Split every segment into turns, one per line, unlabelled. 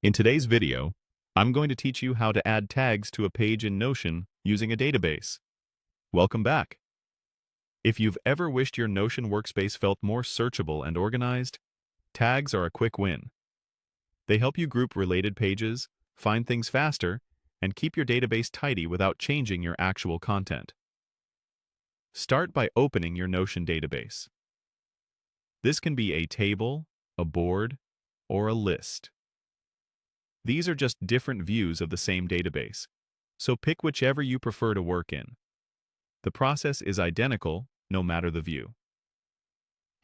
In today's video, I'm going to teach you how to add tags to a page in Notion using a database. Welcome back. If you've ever wished your Notion workspace felt more searchable and organized, tags are a quick win. They help you group related pages, find things faster, and keep your database tidy without changing your actual content. Start by opening your Notion database. This can be a table, a board, or a list. These are just different views of the same database, so pick whichever you prefer to work in. The process is identical, no matter the view.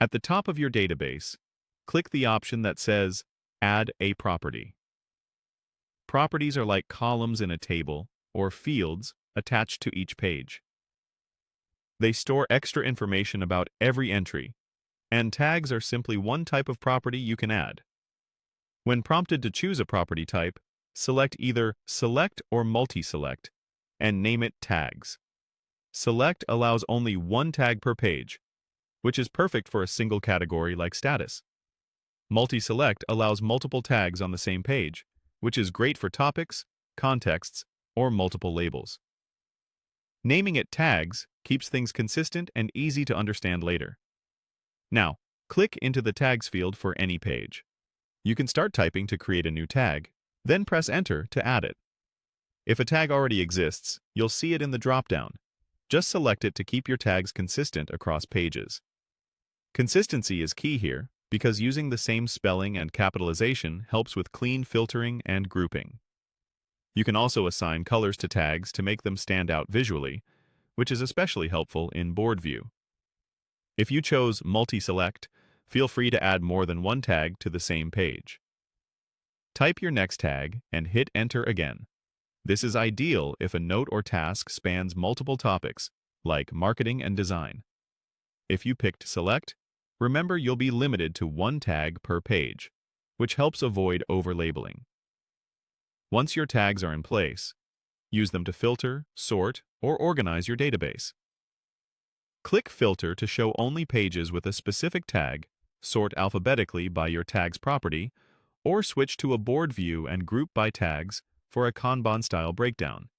At the top of your database, click the option that says Add a Property. Properties are like columns in a table or fields attached to each page. They store extra information about every entry, and tags are simply one type of property you can add. When prompted to choose a property type, select either Select or Multi-Select and name it Tags. Select allows only one tag per page, which is perfect for a single category like status. Multi-Select allows multiple tags on the same page, which is great for topics, contexts, or multiple labels. Naming it Tags keeps things consistent and easy to understand later. Now, click into the Tags field for any page. You can start typing to create a new tag, then press Enter to add it. If a tag already exists, you'll see it in the drop-down. Just select it to keep your tags consistent across pages. Consistency is key here because using the same spelling and capitalization helps with clean filtering and grouping. You can also assign colors to tags to make them stand out visually, which is especially helpful in board view. If you chose Multi-Select, feel free to add more than one tag to the same page. Type your next tag and hit Enter again. This is ideal if a note or task spans multiple topics, like marketing and design. If you picked Select, remember you'll be limited to one tag per page, which helps avoid overlabeling. Once your tags are in place, use them to filter, sort, or organize your database. Click Filter to show only pages with a specific tag, sort alphabetically by your tag's property, or switch to a board view and group by tags for a Kanban-style breakdown.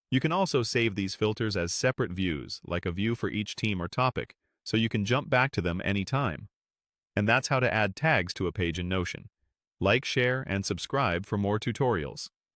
You can also save these filters as separate views, like a view for each team or topic, so you can jump back to them anytime. And that's how to add tags to a page in Notion. Like, share, and subscribe for more tutorials.